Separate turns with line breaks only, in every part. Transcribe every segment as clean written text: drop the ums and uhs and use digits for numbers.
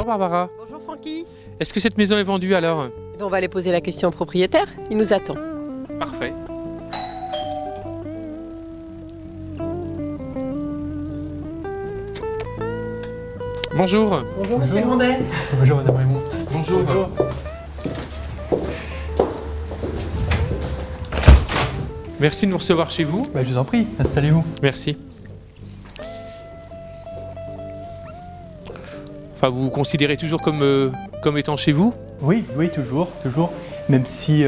Bonjour Barbara.
Bonjour Francky.
Est-ce que cette maison est vendue alors?
On va aller poser la question au propriétaire, il nous attend.
Parfait. Bonjour.
Bonjour Monsieur Grandet.
Bonjour Madame Raymond.
Bonjour. Merci de nous recevoir chez vous.
Je vous en prie, installez-vous.
Merci. Enfin, vous vous considérez toujours comme étant chez vous?
Oui, toujours. Même si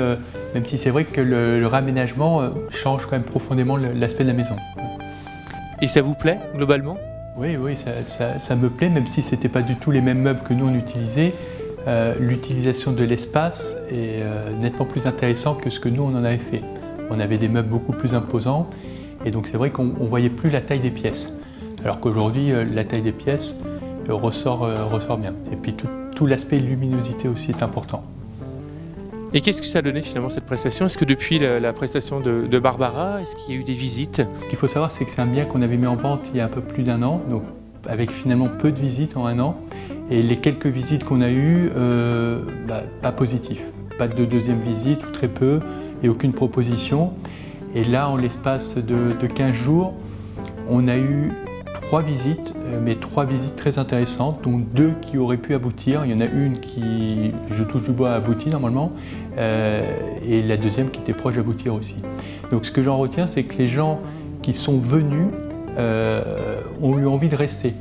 c'est vrai que le réaménagement change quand même profondément l'aspect de la maison.
Et ça vous plaît, globalement?
Oui, ça me plaît, même si ce n'était pas du tout les mêmes meubles que nous on utilisait. L'utilisation de l'espace est nettement plus intéressante que ce que nous on en avait fait. On avait des meubles beaucoup plus imposants et donc c'est vrai qu'on ne voyait plus la taille des pièces. Alors qu'aujourd'hui, la taille des pièces ressort bien. Et puis tout l'aspect luminosité aussi est important.
Et qu'est-ce que ça a donné finalement cette prestation? Est-ce que depuis la prestation de Barbara, est-ce qu'il y a eu des visites?
Ce qu'il faut savoir, c'est que c'est un bien qu'on avait mis en vente il y a un peu plus d'1 an, donc avec finalement peu de visites en 1 an. Et les quelques visites qu'on a eues, pas positifs. Pas de deuxième visite ou très peu, et aucune proposition. Et là, en l'espace de 15 jours, on a eu 3 visites, mais 3 visites très intéressantes, dont 2 qui auraient pu aboutir. Il y en a une qui, je touche du bois, a abouti normalement, et la deuxième qui était proche d'aboutir aussi. Donc ce que j'en retiens, c'est que les gens qui sont venus ont eu envie de rester.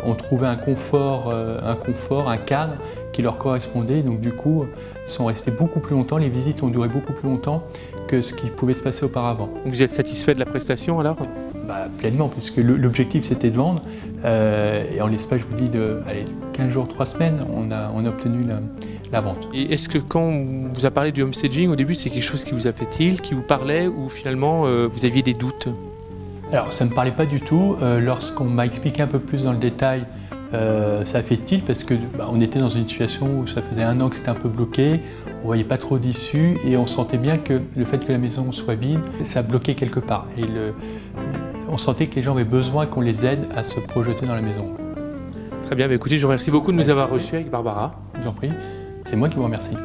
On trouvait un confort, un cadre qui leur correspondait, donc du coup, ils sont restés beaucoup plus longtemps. Les visites ont duré beaucoup plus longtemps que ce qui pouvait se passer auparavant.
Vous êtes satisfait de la prestation alors?
Pleinement, puisque l'objectif c'était de vendre, et en l'espace, je vous dis, 15 jours, 3 semaines, on a obtenu la vente.
Et est-ce que quand on vous a parlé du homestaging, au début, c'est quelque chose qui vous a fait tilt, qui vous parlait, ou finalement vous aviez des doutes?
Alors, ça ne me parlait pas du tout. Lorsqu'on m'a expliqué un peu plus dans le détail, ça a fait tilt parce que on était dans une situation où ça faisait 1 an que c'était un peu bloqué, on ne voyait pas trop d'issue et on sentait bien que le fait que la maison soit vide, ça bloquait quelque part. Et on sentait que les gens avaient besoin qu'on les aide à se projeter dans la maison.
Très bien, écoutez, je vous remercie beaucoup de nous avoir reçus avec Barbara.
Je vous en prie, c'est moi qui vous remercie.